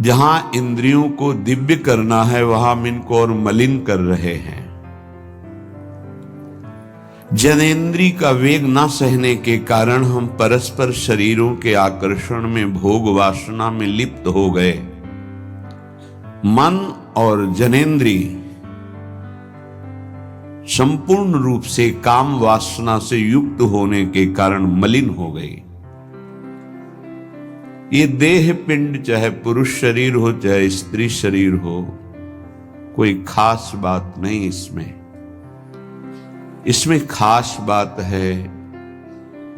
जहां इंद्रियों को दिव्य करना है वहां हम इनको और मलिन कर रहे हैं। जनेन्द्रिय का वेग न सहने के कारण हम परस्पर शरीरों के आकर्षण में भोग वासना में लिप्त हो गए। मन और जनेन्द्रिय संपूर्ण रूप से काम वासना से युक्त होने के कारण मलिन हो गई। ये देह पिंड चाहे पुरुष शरीर हो चाहे स्त्री शरीर हो, कोई खास बात नहीं इसमें खास बात है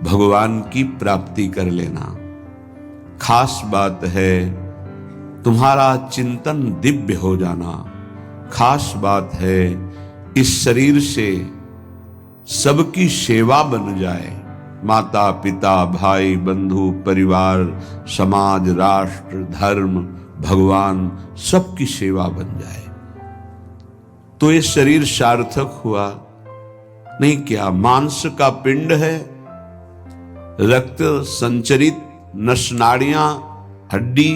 भगवान की प्राप्ति कर लेना। खास बात है तुम्हारा चिंतन दिव्य हो जाना। खास बात है इस शरीर से सबकी सेवा बन जाए। माता पिता भाई बंधु परिवार समाज राष्ट्र धर्म भगवान सबकी सेवा बन जाए तो ये शरीर सार्थक हुआ। नहीं क्या मांस का पिंड है, रक्त संचरित नसनाड़ियां हड्डी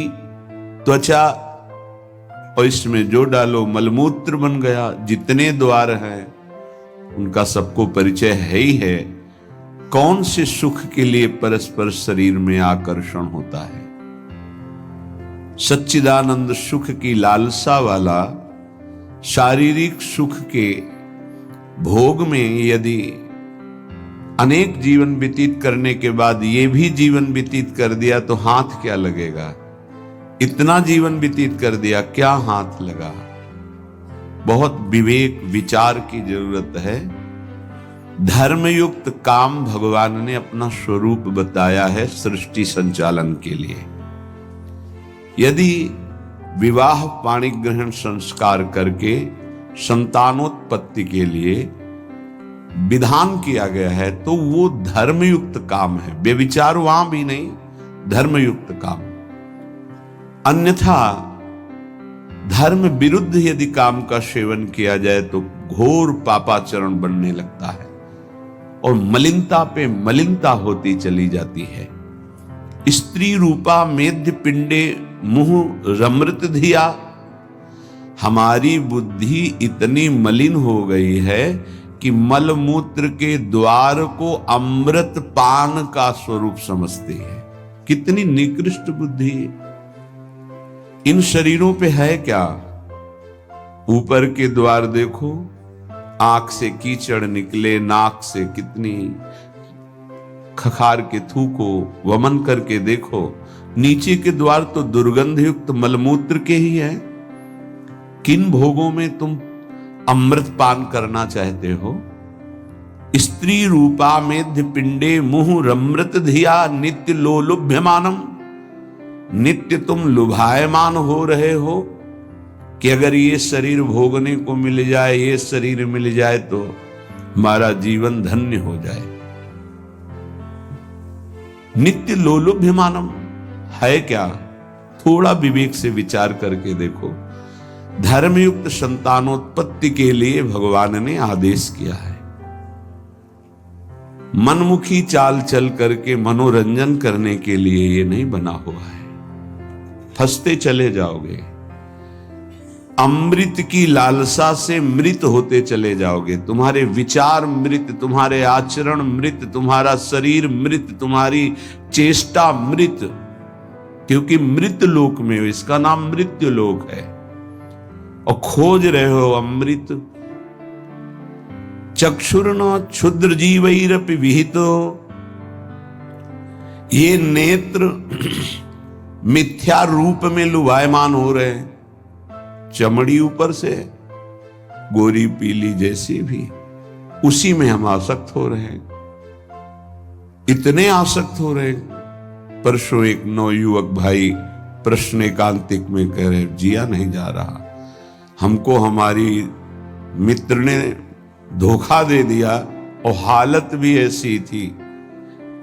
त्वचा और इसमें जो डालो मलमूत्र बन गया। जितने द्वार हैं उनका सबको परिचय है ही है। कौन से सुख के लिए परस्पर शरीर में आकर्षण होता है? सच्चिदानंद सुख की लालसा वाला शारीरिक सुख के भोग में यदि अनेक जीवन व्यतीत करने के बाद ये भी जीवन व्यतीत कर दिया तो हाथ क्या लगेगा? इतना जीवन व्यतीत कर दिया, क्या हाथ लगा? बहुत विवेक विचार की जरूरत है। धर्मयुक्त काम भगवान ने अपना स्वरूप बताया है सृष्टि संचालन के लिए। यदि विवाह पाणिग्रहण संस्कार करके संतानोत्पत्ति के लिए विधान किया गया है तो वो धर्मयुक्त काम है। व्यभिचार वहां भी नहीं, धर्मयुक्त काम। अन्यथा धर्म विरुद्ध यदि काम का सेवन किया जाए तो घोर पापाचरण बनने लगता है और मलिनता पे मलिनता होती चली जाती है। स्त्री रूपा मेध्य पिंडे मुह रमृत धिया। हमारी बुद्धि इतनी मलिन हो गई है कि मलमूत्र के द्वार को अमृत पान का स्वरूप समझती है। कितनी निकृष्ट बुद्धि इन शरीरों पे है क्या? ऊपर के द्वार देखो, आंख से कीचड़ निकले, नाक से कितनी खखार के थूको, वमन करके देखो। नीचे के द्वार तो दुर्गंध युक्त मलमूत्र के ही है। किन भोगों में तुम अमृत पान करना चाहते हो? स्त्री रूपा मेध्य पिंडे मुह रमृत धिया नित्य लोलुभ्यमानम। नित्य तुम लुभायमान हो रहे हो कि अगर ये शरीर भोगने को मिल जाए, ये शरीर मिल जाए तो हमारा जीवन धन्य हो जाए। नित्य लोलुभ्यमानम है क्या? थोड़ा विवेक से विचार करके देखो। धर्मयुक्त संतानोत्पत्ति के लिए भगवान ने आदेश किया है। मनमुखी चाल चल करके मनोरंजन करने के लिए ये नहीं बना हुआ है। फंसते चले जाओगे, अमृत की लालसा से मृत होते चले जाओगे। तुम्हारे विचार मृत, तुम्हारे आचरण मृत, तुम्हारा शरीर मृत, तुम्हारी चेष्टा मृत, क्योंकि मृत लोक में हो। इसका नाम मृत्यु लोक है और खोज रहे हो अमृत। चक्षुर्न क्षुद्र जीवैरपि विहितो। ये नेत्र मिथ्या रूप में लुभायमान हो रहे हैं। चमड़ी ऊपर से गोरी पीली जैसी भी, उसी में हम आसक्त हो रहे हैं। इतने आसक्त हो रहे हैं। परसों एक नवयुवक भाई प्रश्न एकांतिक में कह रहे जिया नहीं जा रहा, हमको हमारी मित्र ने धोखा दे दिया और हालत भी ऐसी थी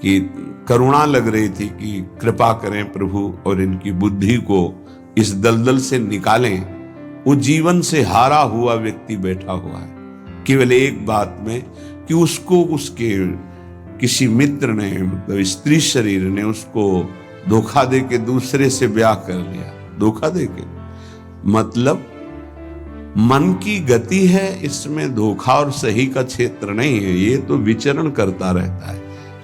कि करुणा लग रही थी कि कृपा करें प्रभु और इनकी बुद्धि को इस दलदल से निकालें। वो जीवन से हारा हुआ व्यक्ति बैठा हुआ है केवल एक बात में कि उसको उसके किसी मित्र ने, मतलब स्त्री शरीर ने उसको धोखा दे के दूसरे से ब्याह कर लिया। धोखा देके मतलब मन की गति है, इसमें धोखा और सही का क्षेत्र नहीं है। ये तो विचरण करता रहता है,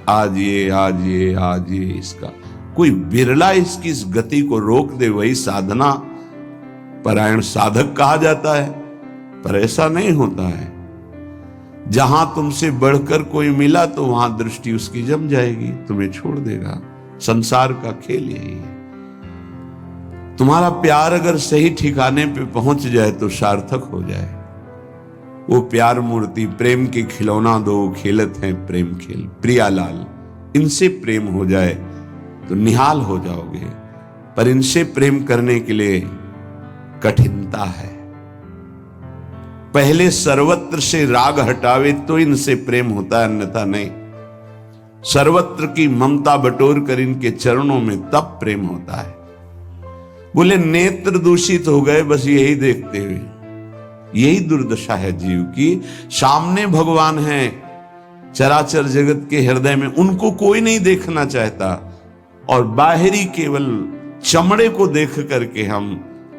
आज ये आज ये आज ये। इसका कोई बिरला इसकी इस गति को रोक दे, वही साधना परायण साधक कहा जाता है। पर ऐसा नहीं होता है। जहां तुमसे बढ़कर कोई मिला तो वहां दृष्टि उसकी जम जाएगी, तुम्हें छोड़ देगा। संसार का खेल यही है। तुम्हारा प्यार अगर सही ठिकाने पे पहुंच जाए तो सार्थक हो जाए। वो प्यार मूर्ति प्रेम के खिलौना दो खेलत हैं प्रेम खेल, प्रियालाल, इनसे प्रेम हो जाए तो निहाल हो जाओगे। पर इनसे प्रेम करने के लिए कठिनता है। पहले सर्वत्र से राग हटावे तो इनसे प्रेम होता है, अन्यथा नहीं। सर्वत्र की ममता बटोर कर इनके चरणों में तब प्रेम होता है। बोले नेत्र दूषित हो गए बस यही देखते हुए। यही दुर्दशा है जीव की। सामने भगवान है चराचर जगत के हृदय में, उनको कोई नहीं देखना चाहता और बाहरी केवल चमड़े को देख करके हम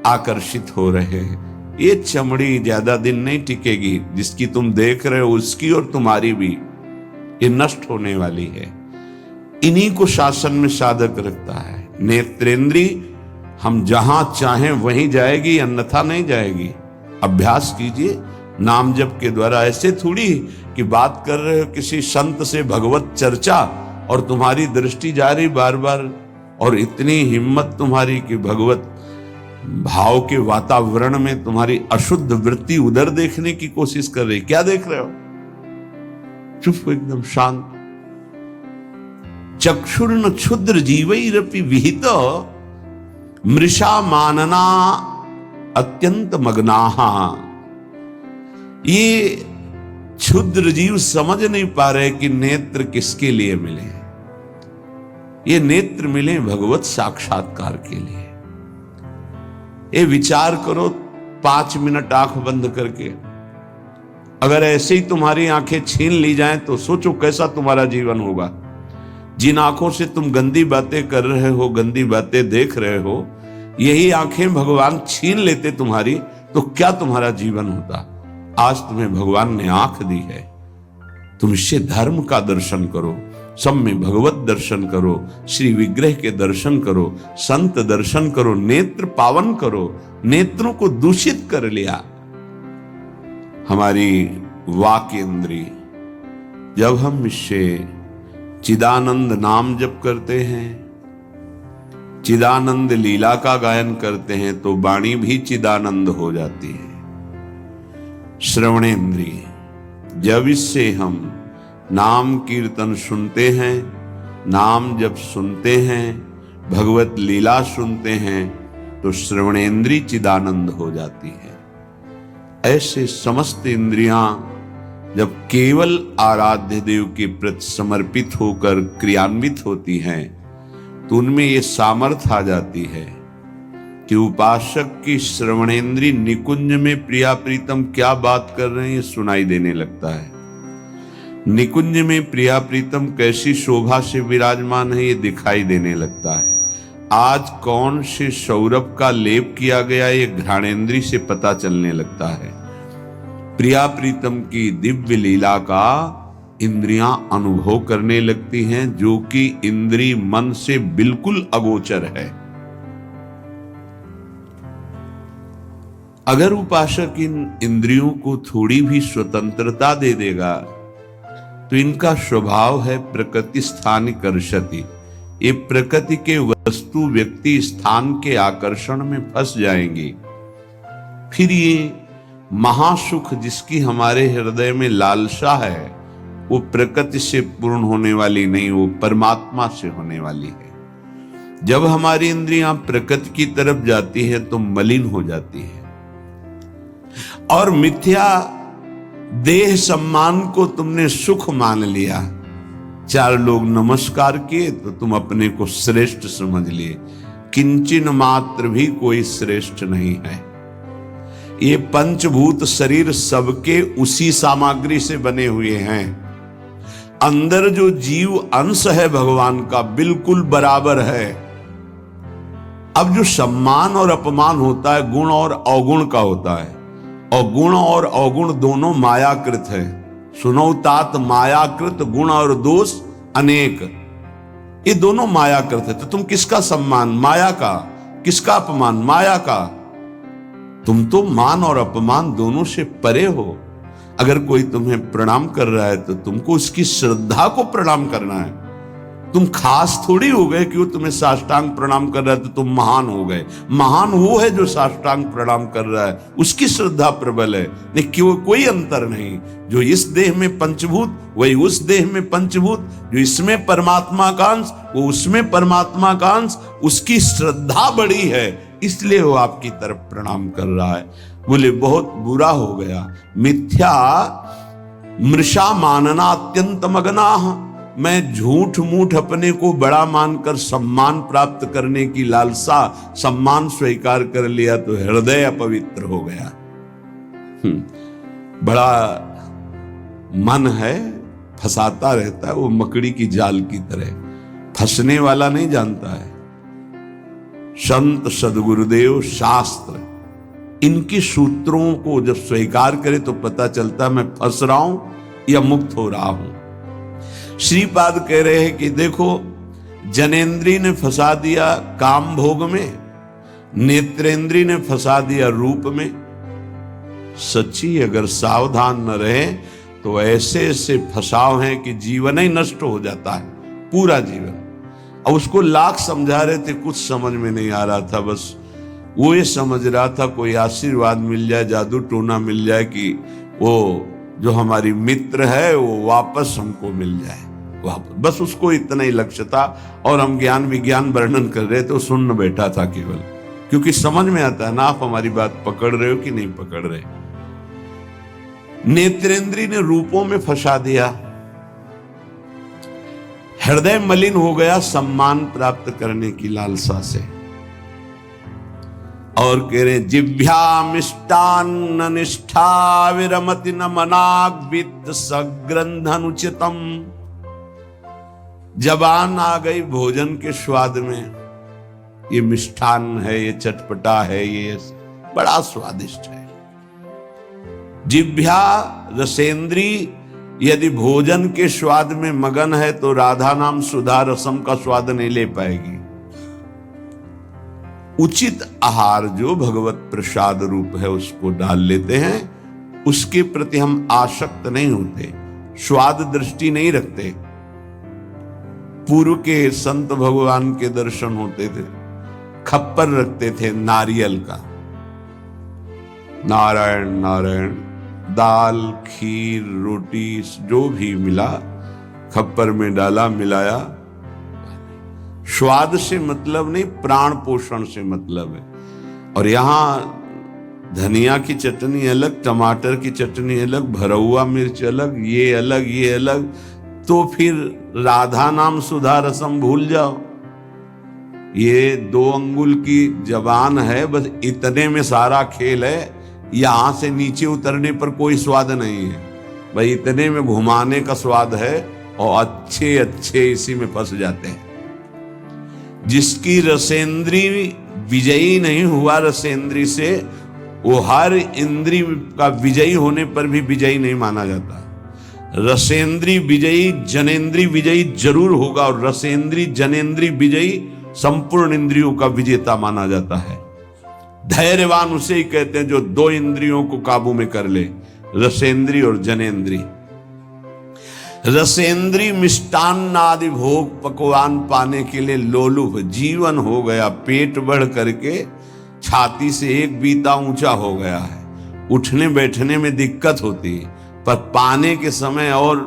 आकर्षित हो रहे हैं। ये चमड़ी ज्यादा दिन नहीं टिकेगी, जिसकी तुम देख रहे हो उसकी और तुम्हारी भी, ये नष्ट होने वाली है। इन्हीं को शासन में साधक रखता है। नेत्रेंद्री हम जहां चाहें वहीं जाएगी, अन्यथा नहीं जाएगी। अभ्यास कीजिए नाम जप के द्वारा। ऐसे थोड़ी कि बात कर रहे हो किसी संत से भगवत चर्चा और तुम्हारी दृष्टि जा रही बार बार, और इतनी हिम्मत तुम्हारी कि भगवत भाव के वातावरण में तुम्हारी अशुद्ध वृत्ति उधर देखने की कोशिश कर रही। क्या देख रहे हो? चुप, एकदम शांत। चक्षुर्न क्षुद्र जीवैरपि विहित मृषा मानना अत्यंत मग्नाहा। ये क्षुद्र जीव समझ नहीं पा रहे कि नेत्र किसके लिए मिले। ये नेत्र मिले भगवत साक्षात्कार के लिए। ये विचार करो 5 मिनट आंख बंद करके, अगर ऐसे ही तुम्हारी आंखें छीन ली जाएं तो सोचो कैसा तुम्हारा जीवन होगा। जिन आंखों से तुम गंदी बातें कर रहे हो, गंदी बातें देख रहे हो, यही आंखें भगवान छीन लेते तुम्हारी, तो क्या तुम्हारा जीवन होता। आज तुम्हें भगवान ने आंख दी है, तुम इससे धर्म का दर्शन करो, सब में भगवत दर्शन करो, श्री विग्रह के दर्शन करो, संत दर्शन करो, नेत्र पावन करो। नेत्रों को दूषित कर लिया हमारी वाक इंद्री। जब हम इससे चिदानंद नाम जप करते हैं, चिदानंद लीला का गायन करते हैं, तो वाणी भी चिदानंद हो जाती है। श्रवणेन्द्रिय, जब इससे हम नाम कीर्तन सुनते हैं, नाम जब सुनते हैं, भगवत लीला सुनते हैं, तो श्रवणेन्द्रिय चिदानंद हो जाती है। ऐसे समस्त इंद्रियां जब केवल आराध्य देव के प्रति समर्पित होकर क्रियान्वित होती हैं, तो उनमें ये सामर्थ्य आ जाती है कि उपासक की श्रवणेन्द्रिय निकुंज में प्रिया प्रीतम क्या बात कर रहे हैं ये सुनाई देने लगता है। निकुंज में प्रिया प्रीतम कैसी शोभा से विराजमान है ये दिखाई देने लगता है। आज कौन से सौरभ का लेप किया गया ये घ्राणेन्द्रिय से पता चलने लगता है। प्रिया प्रीतम की दिव्य लीला का इंद्रियां अनुभव करने लगती हैं, जो कि इंद्रिय मन से बिल्कुल अगोचर है। अगर उपासक इन इंद्रियों को थोड़ी भी स्वतंत्रता दे देगा तो इनका स्वभाव है प्रकृति स्थान कर्षति। ये प्रकृति के वस्तु व्यक्ति स्थान के आकर्षण में फंस जाएंगी। फिर ये महासुख जिसकी हमारे हृदय में लालसा है, वो प्रकृति से पूर्ण होने वाली नहीं, वो परमात्मा से होने वाली है। जब हमारी इंद्रियां प्रकृति की तरफ जाती है तो मलिन हो जाती है, और मिथ्या देह सम्मान को तुमने सुख मान लिया। 4 लोग नमस्कार किए तो तुम अपने को श्रेष्ठ समझ लिए। किंचन मात्र भी कोई श्रेष्ठ नहीं है। ये पंचभूत शरीर सबके उसी सामग्री से बने हुए हैं। अंदर जो जीव अंश है भगवान का बिल्कुल बराबर है। अब जो सम्मान और अपमान होता है गुण और अवगुण का होता है, और गुण और अवगुण दोनों मायाकृत है। सुनो तात मायाकृत गुण और दोष अनेक, ये दोनों मायाकृत है। तो तुम किसका सम्मान? माया का। किसका अपमान? माया का। तुम तो मान और अपमान दोनों से परे हो। अगर कोई तुम्हें प्रणाम कर रहा है तो तुमको उसकी श्रद्धा को प्रणाम करना है। तुम खास थोड़ी हो गए कि वो तुम्हें साष्टांग प्रणाम कर रहा है तो तुम महान हो गए। महान वो है जो साष्टांग प्रणाम कर रहा है, उसकी श्रद्धा प्रबल है। नहीं क्यों, कोई अंतर नहीं। जो इस देह में पंचभूत वही उस देह में पंचभूत, जो इसमें परमात्मा का अंश वो उसमें परमात्मा का अंश, उसकी श्रद्धा बड़ी है इसलिए वो आपकी तरफ प्रणाम कर रहा है। बोले बहुत बुरा हो गया। मिथ्या मृषा मानना अत्यंत मगनाह, मैं झूठ मूठ अपने को बड़ा मानकर सम्मान प्राप्त करने की लालसा, सम्मान स्वीकार कर लिया तो हृदय अपवित्र हो गया। बड़ा मन है, फंसाता रहता है, वो मकड़ी की जाल की तरह, फंसने वाला नहीं जानता है। संत सदगुरुदेव शास्त्र इनके सूत्रों को जब स्वीकार करे तो पता चलता मैं फंस रहा हूं या मुक्त हो रहा हूं। श्रीपाद कह रहे हैं कि देखो, जनेन्द्री ने फंसा दिया काम भोग में, नेत्रेंद्री ने फंसा दिया रूप में। सच्ची अगर सावधान न रहे तो ऐसे ऐसे फंसाव हैं कि जीवन ही नष्ट हो जाता है, पूरा जीवन। अब उसको लाख समझा रहे थे, कुछ समझ में नहीं आ रहा था। बस वो ये समझ रहा था कोई आशीर्वाद मिल जाए, जादू टोना मिल जाए कि वो जो हमारी मित्र है वो वापस हमको मिल जाए वापस। बस उसको इतना ही लक्ष्य था। और हम ज्ञान विज्ञान वर्णन कर रहे तो सुन बैठा था केवल, क्योंकि समझ में आता है ना आप हमारी बात पकड़ रहे हो कि नहीं पकड़ रहे। नेत्रेंद्री ने रूपों में फंसा दिया, हृदय मलिन हो गया सम्मान प्राप्त करने की लालसा से। और कह रहे जिभ्या मिष्टान्न निष्ठा विरमति न मनाग वित्त सग्रंथ अनुचितम। जबान आ गई भोजन के स्वाद में, ये मिष्ठान्न है, ये चटपटा है, ये बड़ा स्वादिष्ट है। जिभ्या रसेंद्री यदि भोजन के स्वाद में मगन है तो राधा नाम सुधा रसम का स्वाद नहीं ले पाएगी। उचित आहार जो भगवत प्रसाद रूप है उसको डाल लेते हैं, उसके प्रति हम आसक्त नहीं होते, स्वाद दृष्टि नहीं रखते। पूर्व के संत भगवान के दर्शन होते थे, खप्पर रखते थे नारियल का, नारायण नारायण, दाल खीर रोटी जो भी मिला खप्पर में डाला मिलाया। स्वाद से मतलब नहीं, प्राण पोषण से मतलब है। और यहां धनिया की चटनी अलग, टमाटर की चटनी अलग, भरौआ मिर्च अलग, ये अलग ये अलग, तो फिर राधा नाम सुधा रसम भूल जाओ। ये 2 अंगुल की जबान है, बस इतने में सारा खेल है। यहां से नीचे उतरने पर कोई स्वाद नहीं है, भाई इतने में घुमाने का स्वाद है। और अच्छे अच्छे इसी में फंस जाते हैं। जिसकी रसेंद्री विजयी नहीं हुआ रसेंद्री से, वो हर इंद्री का विजयी होने पर भी विजयी नहीं माना जाता। रसेंद्री विजयी जनेन्द्री विजयी जरूर होगा, और रसेंद्री जनेन्द्री विजयी संपूर्ण इंद्रियों का विजेता माना जाता है। धैर्यवान उसे ही कहते हैं जो 2 इंद्रियों को काबू में कर ले, रसेंद्री और जनेन्द्री। रसेंद्री मिष्टान्न आदि भोग पकवान पाने के लिए लोलुप जीवन हो गया, पेट बढ़ करके छाती से एक बीता ऊंचा हो गया है। उठने बैठने में दिक्कत होती है, पर पाने के समय और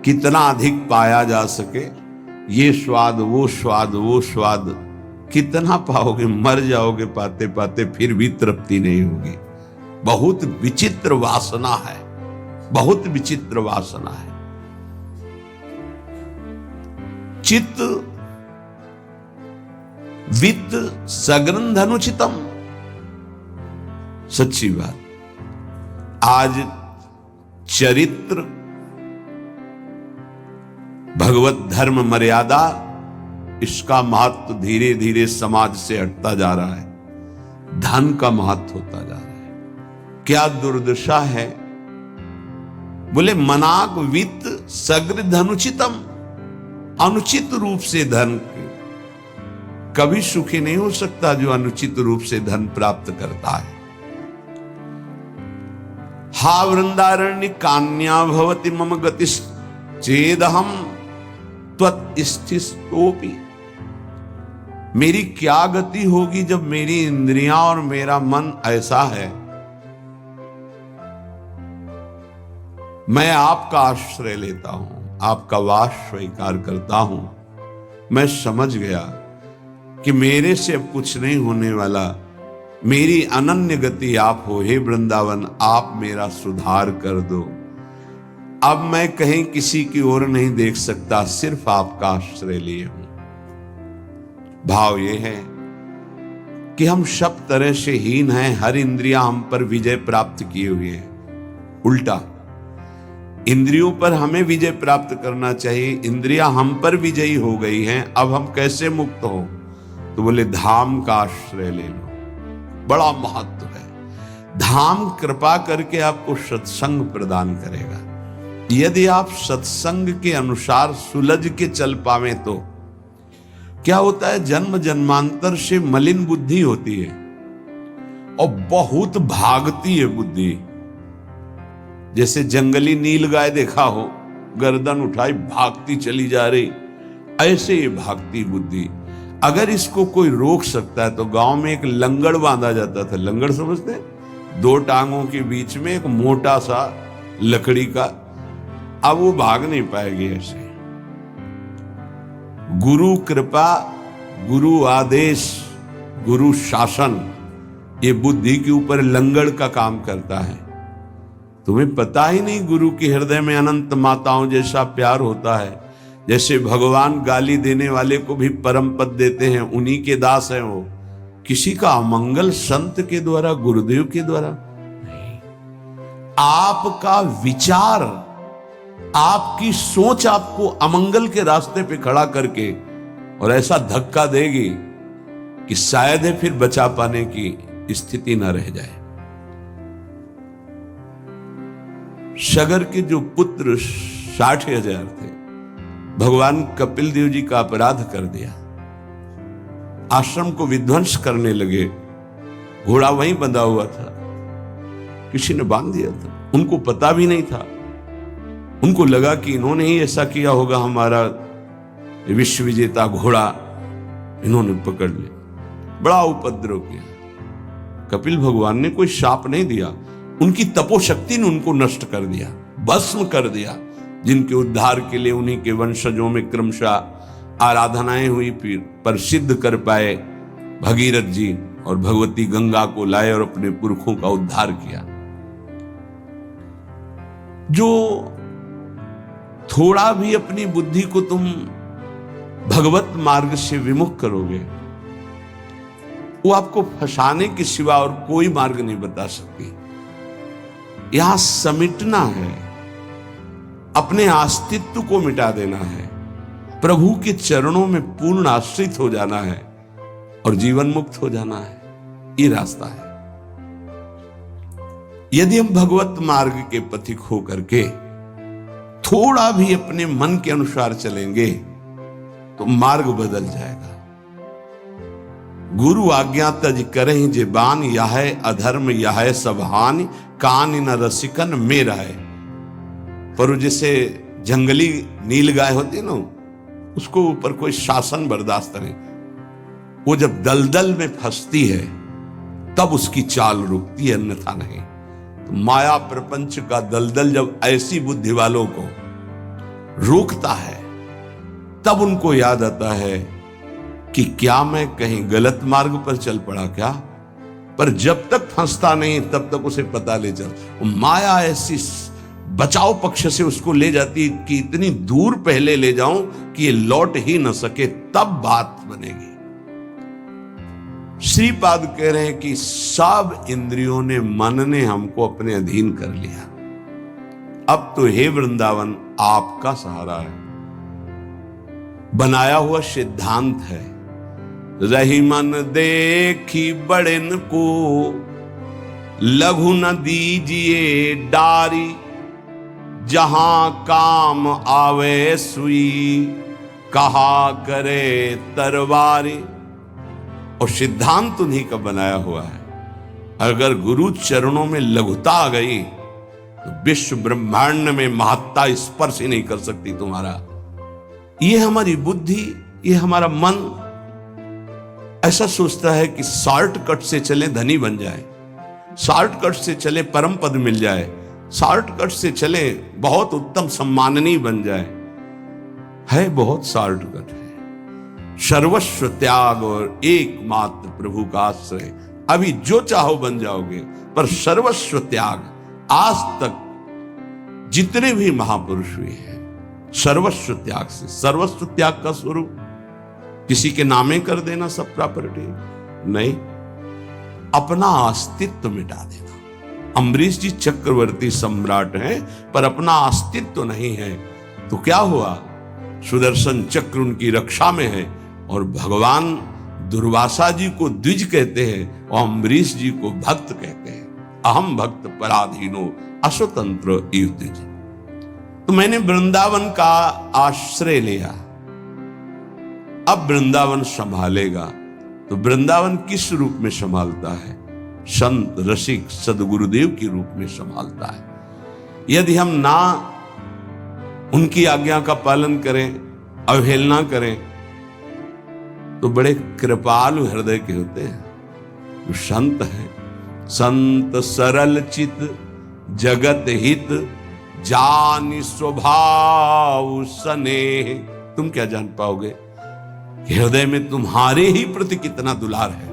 कितना अधिक पाया जा सके, ये स्वाद वो स्वाद वो स्वाद कितना पाओगे, मर जाओगे पाते पाते, फिर भी तृप्ति नहीं होगी। बहुत विचित्र वासना है, बहुत विचित्र वासना है। चित्त वित्त सग्रंथ अनुचितम। सच्ची बात, आज चरित्र भगवत धर्म मर्यादा इसका महत्व धीरे धीरे समाज से हटता जा रहा है, धन का महत्व होता जा रहा है। क्या दुर्दशा है। बोले मनाक वित्त सग्र धनुचितम, अनुचित रूप से धन कभी सुखी नहीं हो सकता जो अनुचित रूप से धन प्राप्त करता है। हा वृंदारण्य कान्या भवति मम गतिश् चेदहम त्वत्स्थितोपि, मेरी क्या गति होगी जब मेरी इंद्रियां और मेरा मन ऐसा है। मैं आपका आश्रय लेता हूं, आपका वास स्वीकार करता हूं। मैं समझ गया कि मेरे से अब कुछ नहीं होने वाला, मेरी अनन्य गति आप हो। हे वृंदावन, आप मेरा सुधार कर दो। अब मैं कहीं किसी की ओर नहीं देख सकता, सिर्फ आपका आश्रय लिए हूं। भाव ये है कि हम सब तरह से हीन हैं, हर इंद्रियां हम पर विजय प्राप्त किए हुए हैं। उल्टा इंद्रियों पर हमें विजय प्राप्त करना चाहिए, इंद्रियां हम पर विजयी हो गई हैं। अब हम कैसे मुक्त हो, तो बोले धाम का आश्रय ले लो। बड़ा महत्व है। धाम कृपा करके आपको सत्संग प्रदान करेगा। यदि आप सत्संग के अनुसार सुलझ के चल पावे तो क्या होता है, जन्म जन्मांतर से मलिन बुद्धि होती है और बहुत भागती है बुद्धि। जैसे जंगली नील गाय देखा हो, गर्दन उठाई भागती चली जा रही, ऐसे ये भागती बुद्धि। अगर इसको कोई रोक सकता है तो गांव में एक लंगड़ बांधा जाता था। लंगड़ समझते हैं, दो टांगों के बीच में एक मोटा सा लकड़ी का। अब वो भाग नहीं पाएगी ऐसे। गुरु कृपा, गुरु आदेश, गुरु शासन, ये बुद्धि के ऊपर लंगड़ का काम करता है। तुम्हें पता ही नहीं गुरु के हृदय में अनंत माताओं जैसा प्यार होता है। जैसे भगवान गाली देने वाले को भी परम पद देते हैं, उन्हीं के दास हैं वो। किसी का अमंगल संत के द्वारा, गुरुदेव के द्वारा नहीं। आपका विचार, आपकी सोच आपको अमंगल के रास्ते पे खड़ा करके और ऐसा धक्का देगी कि शायद है फिर बचा पाने की स्थिति न रह जाए। सगर के जो पुत्र 60,000 थे, भगवान कपिल देव जी का अपराध कर दिया, आश्रम को विध्वंस करने लगे। घोड़ा वहीं बंधा हुआ था, किसी ने बांध दिया था, उनको पता भी नहीं था। उनको लगा कि इन्होंने ही ऐसा किया होगा, हमारा विश्व विजेता घोड़ा इन्होंने पकड़ लिया। बड़ा उपद्रव किया। कपिल भगवान ने कोई शाप नहीं दिया, उनकी तपोशक्ति ने उनको नष्ट कर दिया, भस्म कर दिया। जिनके उद्धार के लिए उन्हीं के वंशजों में क्रमशः आराधनाएं हुई, फिर पर सिद्ध कर पाए भगीरथ जी और भगवती गंगा को लाए और अपने पुरखों का उद्धार किया। जो थोड़ा भी अपनी बुद्धि को तुम भगवत मार्ग से विमुख करोगे, वो आपको फंसाने के सिवा और कोई मार्ग नहीं बता सकती। यहां समिटना है, अपने अस्तित्व को मिटा देना है, प्रभु के चरणों में पूर्ण आश्रित हो जाना है और जीवन मुक्त हो जाना है। ये रास्ता है। यदि हम भगवत मार्ग के पथिक हो करके थोड़ा भी अपने मन के अनुसार चलेंगे तो मार्ग बदल जाएगा। गुरु आज्ञा तज करहि जे बान, यह अधर्म यह सब हानि, कान न रसिकन मेरा है। पर जैसे जंगली नील गाय होती है ना, उसको ऊपर कोई शासन बर्दाश्त नहीं। वो जब दलदल में फंसती है तब उसकी चाल रुकती है, अन्यथा नहीं। तो माया प्रपंच का दलदल जब ऐसी बुद्धि वालों को रोकता है, तब उनको याद आता है कि क्या मैं कहीं गलत मार्ग पर चल पड़ा क्या। पर जब तक फंसता नहीं तब तक उसे पता ले चल। माया ऐसी बचाव पक्ष से उसको ले जाती कि इतनी दूर पहले ले जाऊं कि ये लौट ही न सके, तब बात बनेगी। श्रीपाद कह रहे हैं कि सब इंद्रियों ने, मन ने हमको अपने अधीन कर लिया। अब तो हे वृंदावन आपका सहारा है। बनाया हुआ सिद्धांत है। रही मन देखी बड़न को, लघु न दीजिए डारी, जहां काम आवे सुई, कहा करे तरवारी। और सिद्धांत उन्हीं का बनाया हुआ है। अगर गुरु चरणों में लघुता आ गई तो विश्व ब्रह्मांड में महत्ता स्पर्श ही नहीं कर सकती तुम्हारा। ये हमारी बुद्धि, ये हमारा मन ऐसा सोचता है कि शॉर्टकट से चले धनी बन जाए, शॉर्टकट से चले परम पद मिल जाए, शॉर्टकट से चले बहुत उत्तम सम्माननीय बन जाए। है बहुत शॉर्टकट है। सर्वस्व त्याग और एकमात्र प्रभु का आश्रय। अभी जो चाहो बन जाओगे, पर सर्वस्व त्याग। आज तक जितने भी महापुरुष हुए हैं सर्वस्व त्याग से। सर्वस्व त्याग का स्वरूप किसी के नामे कर देना सब प्रॉपर्टी नहीं, अपना अस्तित्व मिटा देना। अम्बरीश जी चक्रवर्ती सम्राट हैं पर अपना अस्तित्व नहीं है, तो क्या हुआ? सुदर्शन चक्र उनकी रक्षा में है और भगवान दुर्वासा जी को द्विज कहते हैं और अम्बरीश जी को भक्त कहते हैं। अहम भक्त पराधीनो अस्वतंत्र इव द्विज। तो मैंने वृंदावन का आश्रय लिया। अब वृंदावन संभालेगा तो वृंदावन किस रूप में संभालता है? संत रसिक सदगुरुदेव के रूप में संभालता है। यदि हम ना उनकी आज्ञा का पालन करें, अवहेलना करें, तो बड़े कृपालु हृदय के होते हैं जो संत हैं। संत सरल चित जगत हित, जानि स्वभाव स्नेह। तुम क्या जान पाओगे कि हृदय में तुम्हारे ही प्रति कितना दुलार है।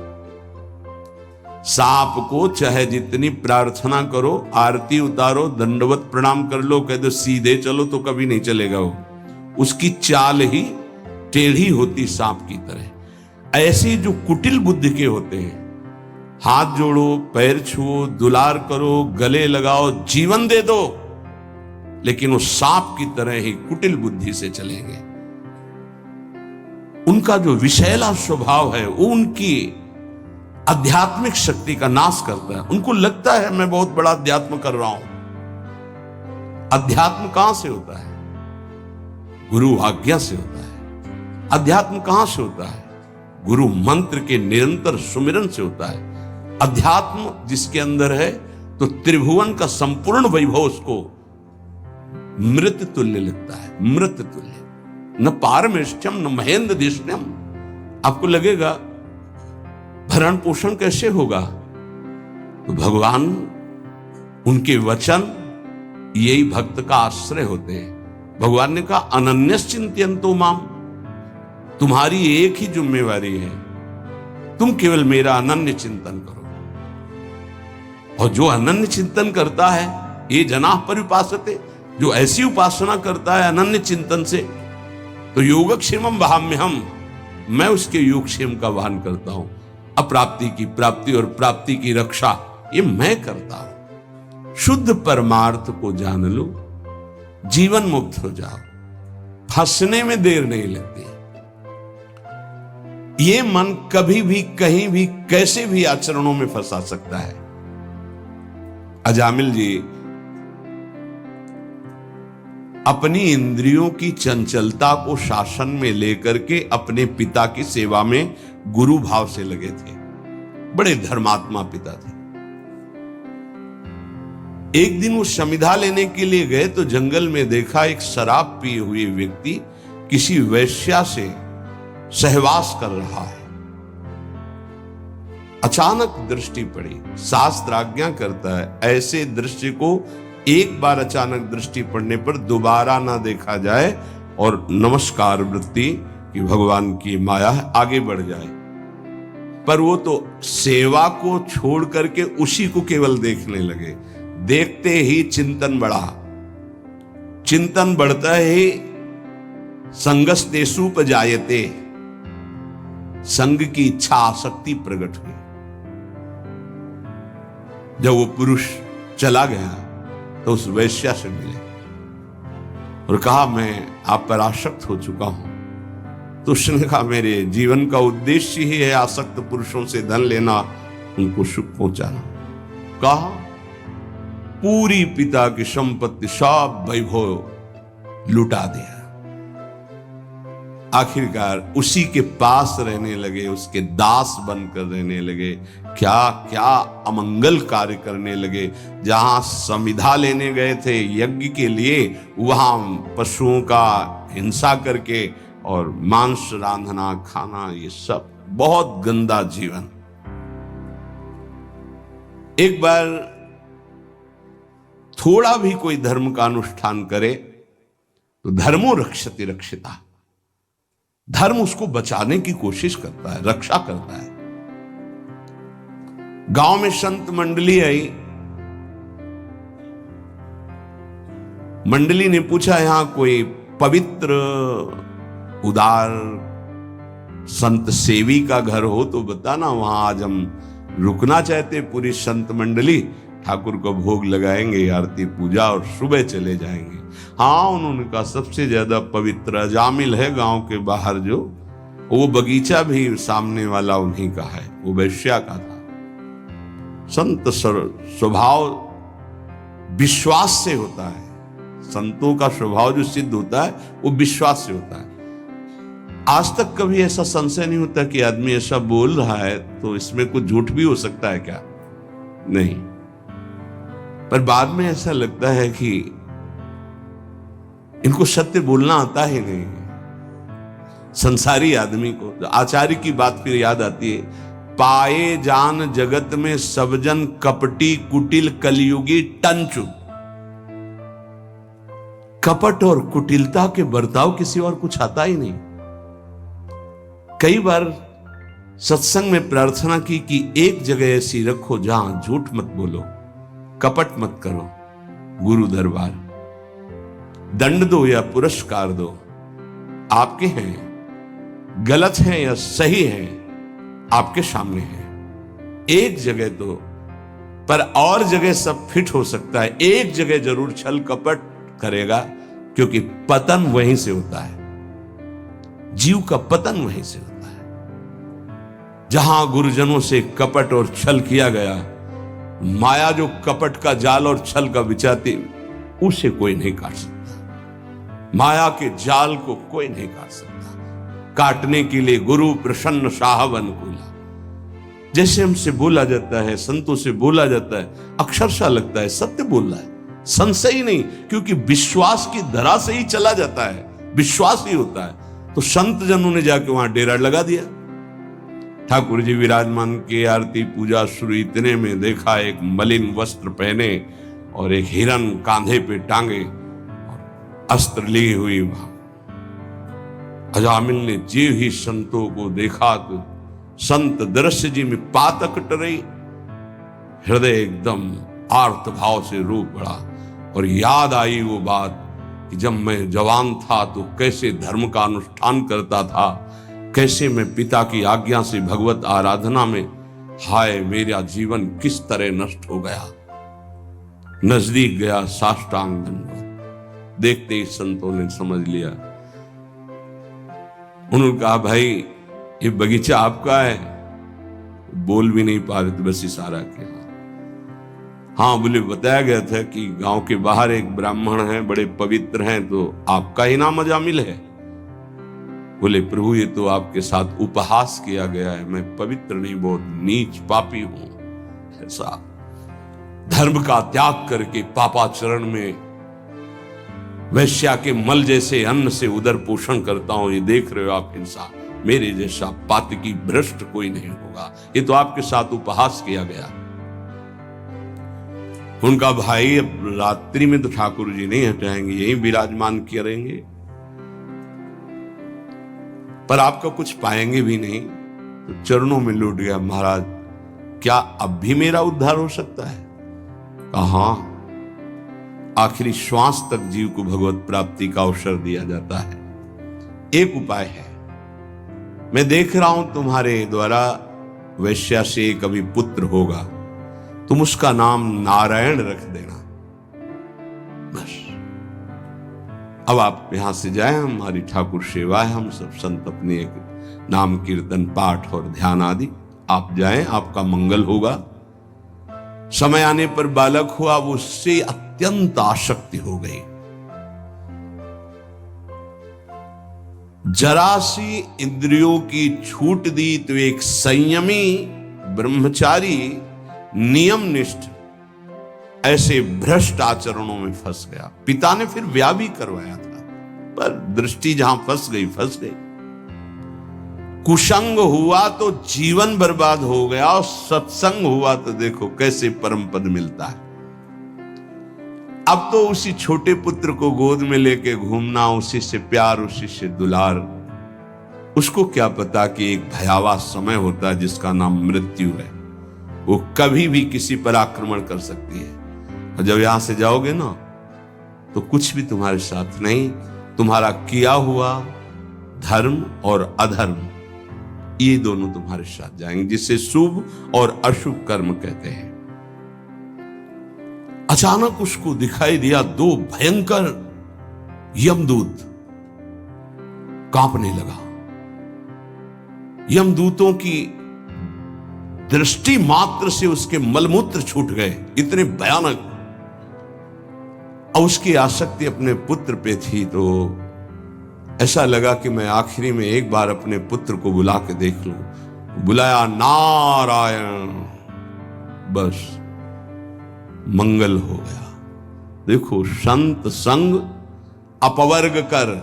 सांप को चाहे जितनी प्रार्थना करो, आरती उतारो, दंडवत प्रणाम कर लो, कह दो सीधे चलो तो कभी नहीं चलेगा वो। उसकी चाल ही टेढ़ी होती सांप की तरह। ऐसे जो कुटिल बुद्धि के होते हैं, हाथ जोड़ो, पैर छुओ, दुलार करो, गले लगाओ, जीवन दे दो, लेकिन वो सांप की तरह ही कुटिल बुद्धि से चलेंगे। उनका जो विषैला स्वभाव है वो उनकी आध्यात्मिक शक्ति का नाश करता है। उनको लगता है मैं बहुत बड़ा अध्यात्म कर रहा हूं। अध्यात्म कहां से होता है? गुरु आज्ञा से होता है। अध्यात्म कहां से होता है? गुरु मंत्र के निरंतर सुमिरन से होता है। अध्यात्म जिसके अंदर है तो त्रिभुवन का संपूर्ण वैभव उसको मृत तुल्य लगता है। मृत तुल्य, न पारमेष्ठ्यम न महेंद्र दिष्ण्यम। आपको लगेगा भरण पोषण कैसे होगा? तो भगवान, उनके वचन यही भक्त का आश्रय होते हैं। भगवान ने कहा अनन्यश्चिंत्यन्तो माम, तुम्हारी एक ही जिम्मेवारी है, तुम केवल मेरा अनन्य चिंतन करो। और जो अनन्य चिंतन करता है, ये जनाः परिउपासते, जो ऐसी उपासना करता है अनन्य चिंतन से, तो योगक्षेमम वहाम्यहम्, मैं उसके योगक्षेम का वहन करता हूं। अप्राप्ति की प्राप्ति और प्राप्ति की रक्षा ये मैं करता हूं। शुद्ध परमार्थ को जान लो, जीवन मुक्त हो जाओ, फंसने में देर नहीं लगती। ये मन कभी भी कहीं भी कैसे भी आचरणों में फंसा सकता है। अजामिल जी अपनी इंद्रियों की चंचलता को शासन में लेकर के अपने पिता की सेवा में गुरु भाव से लगे थे। बड़े धर्मात्मा पिता थे। एक दिन वो समिधा लेने के लिए गए तो जंगल में देखा एक शराब पिए हुए व्यक्ति किसी वैश्या से सहवास कर रहा है। अचानक दृष्टि पड़ी। शास्त्र आज्ञा करता है ऐसे दृश्य को एक बार अचानक दृष्टि पड़ने पर दोबारा ना देखा जाए और नमस्कार वृत्ति कि भगवान की माया है, आगे बढ़ जाए। पर वो तो सेवा को छोड़ करके उसी को केवल देखने लगे। देखते ही चिंतन बढ़ा। चिंतन बढ़ता ही संगस्तेषुपजायते, संग की इच्छा आसक्ति प्रकट हुई। जब वो पुरुष चला गया तो उस वैश्या से मिले और कहा मैं आप पर आसक्त हो चुका हूं, तो उसने कहा मेरे जीवन का उद्देश्य ही है आसक्त पुरुषों से धन लेना, उनको सुख पहुंचाना। कहा पूरी पिता की संपत्ति सब वैभव लुटा दिया। आखिरकार उसी के पास रहने लगे, उसके दास बनकर रहने लगे, क्या क्या अमंगल कार्य करने लगे। जहां संविधा लेने गए थे यज्ञ के लिए, वहां पशुओं का हिंसा करके और मांस रांधना खाना, ये सब बहुत गंदा जीवन। एक बार थोड़ा भी कोई धर्म का अनुष्ठान करे तो धर्मो रक्षति रक्षिता, धर्म उसको बचाने की कोशिश करता है, रक्षा करता है। गांव में संत मंडली आई। मंडली ने पूछा यहां कोई पवित्र उदार संत सेवी का घर हो तो बताना, वहां आज हम रुकना चाहते। पूरी संत मंडली ठाकुर को भोग लगाएंगे, आरती पूजा और सुबह चले जाएंगे। हाँ, उन्होंने कहा सबसे ज्यादा पवित्र अजामिल है गांव के बाहर, जो वो बगीचा भी सामने वाला उन्हीं का है, वो वैश्या का था। संत स्वभाव विश्वास से होता है, संतों का स्वभाव जो सिद्ध होता है वो विश्वास से होता है। आज तक कभी ऐसा संशय नहीं होता कि आदमी ऐसा बोल रहा है तो इसमें कुछ झूठ भी हो सकता है क्या? नहीं, पर बाद में ऐसा लगता है कि इनको सत्य बोलना आता ही नहीं। संसारी आदमी को आचार्य की बात फिर याद आती है, पाए जान जगत में सब जन कपटी कुटिल कलयुगी टंचु। कपट और कुटिलता के बर्ताव किसी और कुछ आता ही नहीं। कई बार सत्संग में प्रार्थना की कि एक जगह ऐसी रखो जहां झूठ मत बोलो, कपट मत करो। गुरु दरबार, दंड दो या पुरस्कार दो, आपके हैं, गलत हैं या सही हैं आपके सामने हैं। एक जगह तो, पर और जगह सब फिट हो सकता है, एक जगह जरूर छल कपट करेगा, क्योंकि पतन वहीं से होता है, जीव का पतन वहीं से होता है। जहां गुरुजनों से कपट और छल किया गया, माया जो कपट का जाल और छल का बिछाती, उसे कोई नहीं काट सकता। माया के जाल को कोई नहीं काट सकता। काटने के लिए गुरु प्रसन्न साहब अनुकूला, जैसे हमसे बोला जाता है, संतों से बोला जाता है, अक्षरशः लगता है सत्य बोल रहा है, संशय ही नहीं, क्योंकि विश्वास की धरा से ही चला जाता है, विश्वास ही होता है। तो संत जनों ने जाके वहां डेरा लगा दिया। ठाकुर जी विराजमान के आरती पूजा शुरू, इतने में देखा एक मलिन वस्त्र पहने और एक हिरन कांधे पे टांगे और अस्त्र ली हुई अजामिल ने जीव ही संतों को देखा तो संत दृश्य जी में पातक टरई, हृदय एकदम आर्त भाव से रो पड़ा और याद आई वो बात कि जब मैं जवान था तो कैसे धर्म का अनुष्ठान करता था, कैसे मैं पिता की आज्ञा से भगवत आराधना में, हाय मेरा जीवन किस तरह नष्ट हो गया। नजदीक गया, साष्टांग दंडवत। देखते ही संतों ने समझ लिया। उन्होंने कहा भाई ये बगीचा आपका है। बोल भी नहीं पा रहे थे, बस इशारा किया। हाँ बोले, बताया गया था कि गांव के बाहर एक ब्राह्मण हैं, बड़े पवित्र हैं, तो आपका ही नाम अजामिल है। बोले प्रभु ये तो आपके साथ उपहास किया गया है, मैं पवित्र नहीं, बहुत नीच पापी हूं। ऐसा धर्म का त्याग करके पापाचरण में वैश्या के मल जैसे अन्न से उदर पोषण करता हूं, ये देख रहे हो आप इंसान, मेरे जैसा पातकी भ्रष्ट कोई नहीं होगा, ये तो आपके साथ उपहास किया गया। उनका भाई अब रात्रि में तो ठाकुर जी नहीं हटाएंगे, यही विराजमान करेंगे, पर आपका कुछ पाएंगे भी नहीं। तो चरणों में लौट गया, महाराज क्या अब भी मेरा उद्धार हो सकता है? कहा आखिरी श्वास तक जीव को भगवत प्राप्ति का अवसर दिया जाता है। एक उपाय है, मैं देख रहा हूं तुम्हारे द्वारा वैश्या से कभी पुत्र होगा, तुम उसका नाम नारायण रख देना, बस। अब आप यहां से जाएं, हमारी ठाकुर सेवा है, हम सब संत अपने एक नाम कीर्तन पाठ और ध्यान आदि, आप जाएं, आपका मंगल होगा। समय आने पर बालक हुआ, वो उससे अत्यंत आसक्ति हो गई। जरा सी इंद्रियों की छूट दी तो एक संयमी ब्रह्मचारी नियमनिष्ठ ऐसे भ्रष्ट आचरणों में फंस गया। पिता ने फिर ब्याह भी करवाया था, पर दृष्टि जहां फंस गई फंस गई। कुसंग हुआ तो जीवन बर्बाद हो गया, और सत्संग हुआ तो देखो कैसे परम पद मिलता है। अब तो उसी छोटे पुत्र को गोद में लेके घूमना, उसी से प्यार, उसी से दुलार। उसको क्या पता कि एक भयावह समय होता है जिसका नाम मृत्यु है। वो कभी भी किसी पर आक्रमण कर सकती है, और जब यहां से जाओगे ना तो कुछ भी तुम्हारे साथ नहीं, तुम्हारा किया हुआ धर्म और अधर्म ये दोनों तुम्हारे साथ जाएंगे, जिसे शुभ और अशुभ कर्म कहते हैं। अचानक उसको दिखाई दिया दो भयंकर यमदूत, कांपने लगा। यमदूतों की दृष्टि मात्र से उसके मलमूत्र छूट गए, इतने भयानक। और उसकी आसक्ति अपने पुत्र पे थी, तो ऐसा लगा कि मैं आखिरी में एक बार अपने पुत्र को बुला के देख लूं। बुलाया, नारायण, बस मंगल हो गया। देखो, संत संग अपवर्ग कर,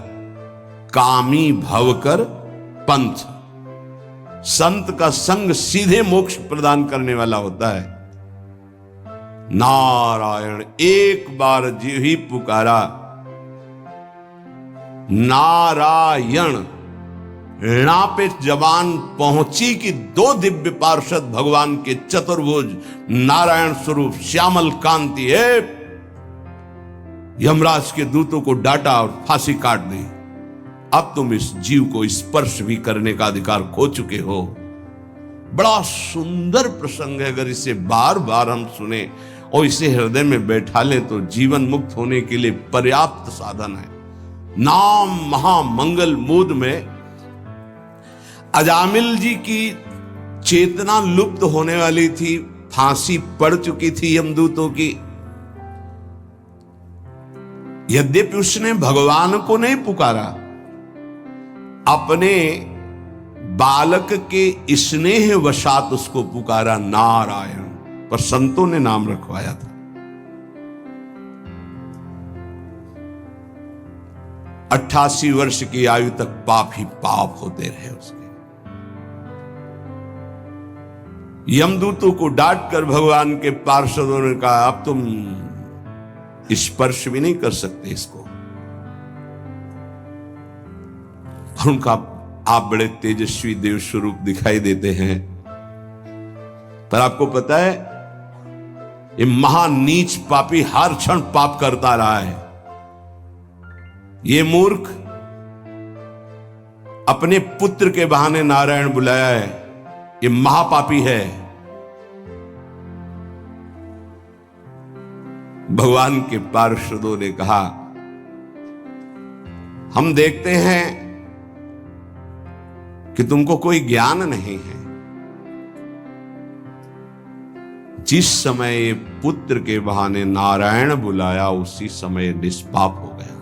कामी भव कर पंथ। संत का संग सीधे मोक्ष प्रदान करने वाला होता है। नारायण, एक बार जी ही पुकारा नारायण, ऋणा पे जवान पहुंची कि दो दिव्य पार्षद भगवान के चतुर्भुज नारायण स्वरूप श्यामल कांति है, यमराज के दूतों को डांटा और फांसी काट दी। अब तुम इस जीव को स्पर्श भी करने का अधिकार खो चुके हो। बड़ा सुंदर प्रसंग है, अगर इसे बार बार हम सुने और इसे हृदय में बैठा लें तो जीवन मुक्त होने के लिए पर्याप्त साधन है। नाम महामंगल मूद में अजामिल जी की चेतना लुप्त होने वाली थी, फांसी पड़ चुकी थी यमदूतों की। यद्यपि उसने भगवान को नहीं पुकारा, अपने बालक के स्नेह वशात उसको पुकारा नारायण, पर संतों ने नाम रखवाया था। 88 वर्ष की आयु तक पाप ही पाप होते रहे उसके। यमदूतों को डांट कर भगवान के पार्षदों ने कहा, अब तुम स्पर्श भी नहीं कर सकते इसको। और उनका आप बड़े तेजस्वी देव स्वरूप दिखाई देते हैं, पर आपको पता है ये महानीच पापी हर क्षण पाप करता रहा है। ये मूर्ख अपने पुत्र के बहाने नारायण बुलाया है, ये महापापी है। भगवान के पार्षदों ने कहा, हम देखते हैं कि तुमको कोई ज्ञान नहीं है। जिस समय पुत्र के बहाने नारायण बुलाया, उसी समय निष्पाप हो गया।